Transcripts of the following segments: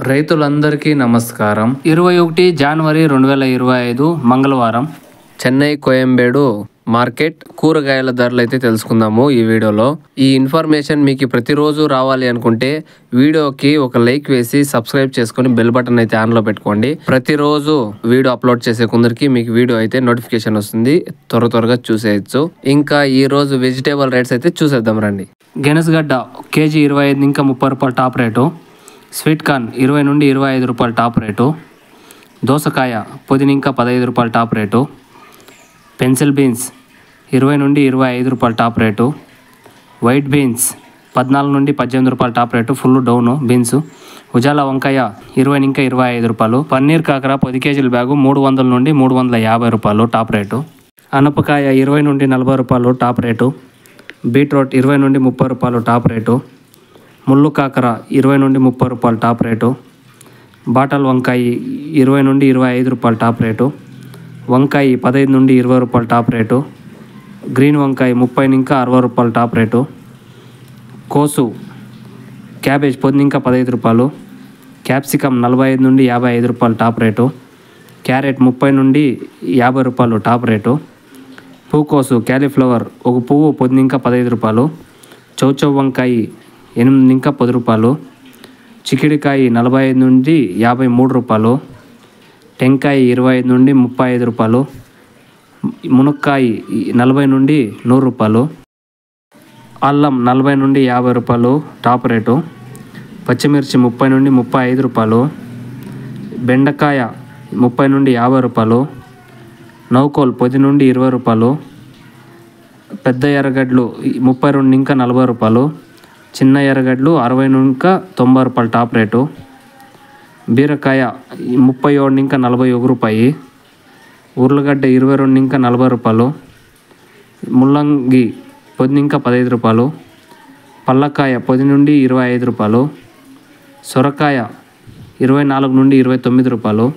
రైతులందరికీ నమస్కారం. 21 జనవరి 2025 మంగళవారం చెన్నై కోయంబేడు మార్కెట్ కూరగాయల ధరలు అయితే తెలుసుకుందాము ఈ వీడియోలో. ఈ ఇన్ఫర్మేషన్ మీకు ప్రతిరోజు రావాలి అనుకుంటే వీడియోకి ఒక లైక్ వేసి సబ్స్క్రైబ్ చేసుకొని బెల్ బటన్ అయితే ఆన్లో పెట్టుకోండి. ప్రతిరోజు వీడియో అప్లోడ్ చేసే కొందరికి మీకు వీడియో అయితే నోటిఫికేషన్ వస్తుంది, త్వరగా చూసేయచ్చు. ఇంకా ఈ రోజు వెజిటేబుల్ రేట్స్ అయితే చూసేద్దాం రండి. గెనసగడ్డ కేజీ 25 ఇంకా 30 రూపాయలు టాప్ రేటు. స్వీట్ కార్న్ 20 నుండి 25 రూపాయలు టాప్ రేటు. దోసకాయ పుదీనా ఇంకా 15 రూపాయలు టాప్ రేటు. పెన్సిల్ బీన్స్ 20 నుండి 25 రూపాయలు టాప్ రేటు. వైట్ బీన్స్ 14 నుండి 18 రూపాయలు top rate, full down beans. Ujala వంకాయ 20 ఇంకా 25 రూపాయలు. పన్నీర్ కాకర 10 కేజీల బ్యాగు 300 నుండి 350 రూపాయలు టాప్ రేటు. అనపకాయ 20 నుండి 40 రూపాయలు టాప్ రేటు. బీట్రూట్ 20 నుండి 30 రూపాయలు టాప్ రేటు. ముళ్ళు కాకర 20 నుండి 30 రూపాయలు టాప్ రేటు. బాటల్ వంకాయ 20 నుండి 25 రూపాయలు టాప్ రేటు. వంకాయ 15 నుండి 20 రూపాయలు టాప్ రేటు. గ్రీన్ వంకాయ 30 ఇంకా 60 రూపాయలు టాప్ రేటు. కోసు క్యాబేజ్ 10 ఇంకా 15 రూపాయలు. క్యాప్సికమ్ 45 నుండి 55 రూపాయలు టాప్ రేటు. క్యారెట్ 30 నుండి 50 రూపాయలు టాప్ రేటు. పూకోసు క్యాలీఫ్లవర్ ఒక పువ్వు 10 ఇంకా 15 రూపాయలు. చౌచౌ వంకాయ 8 ఇంకా 10 రూపాయలు. చికిడికాయ 45 నుండి 53 రూపాయలు. టెంకాయ 25 నుండి 35 రూపాయలు. మునక్కాయ 40 నుండి 100 రూపాయలు. అల్లం 40 నుండి 50 రూపాయలు టాప్ రేటు. పచ్చిమిర్చి 30 నుండి 35 రూపాయలు. బెండకాయ 30 నుండి 50 రూపాయలు. నౌకోల్ 10 నుండి 20 రూపాయలు. పెద్ద ఎర్రగడ్డలు 32 ఇంకా 40 రూపాయలు. చిన్న ఎర్రగడ్డలు 60 ఇంకా 90 రూపాయలు టాప్ రేటు. బీరకాయ 37 ఇంకా 41 రూపాయి. ఉర్లగడ్డ 22 ఇంకా 40 రూపాయలు. ముల్లంగి 10 ఇంకా 15 రూపాయలు. పల్లకాయ 10 నుండి 25 రూపాయలు. సొరకాయ 24 నుండి 29 రూపాయలు.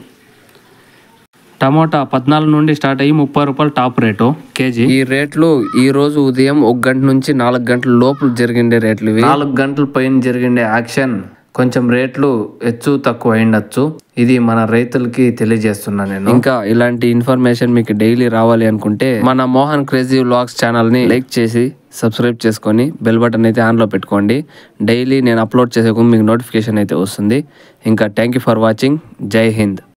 టమోటా 14 నుండి స్టార్ట్ అయ్యి 30 రూపాయలు టాప్ రేటు కేజీ. ఈ రేట్లు ఈ రోజు ఉదయం 1 గంట నుంచి 4 గంటల లోపల జరిగిండే రేట్లు. 4 గంటల పైన జరిగిండే యాక్షన్ కొంచెం రేట్లు హెచ్చు తక్కువ అయిండొచ్చు. ఇది మన రైతులకి తెలియజేస్తున్నా నేను. ఇంకా ఇలాంటి ఇన్ఫర్మేషన్ మీకు డైలీ రావాలి అనుకుంటే మన మోహన్ క్రేజీ వ్లాగ్స్ ఛానల్ ని లైక్ చేసి సబ్స్క్రైబ్ చేసుకొని బెల్ బటన్ అయితే ఆన్లో పెట్టుకోండి. డైలీ నేను అప్లోడ్ చేసే మీకు నోటిఫికేషన్ అయితే వస్తుంది. ఇంకా థ్యాంక్ యూ ఫర్ వాచింగ్. జై హింద్.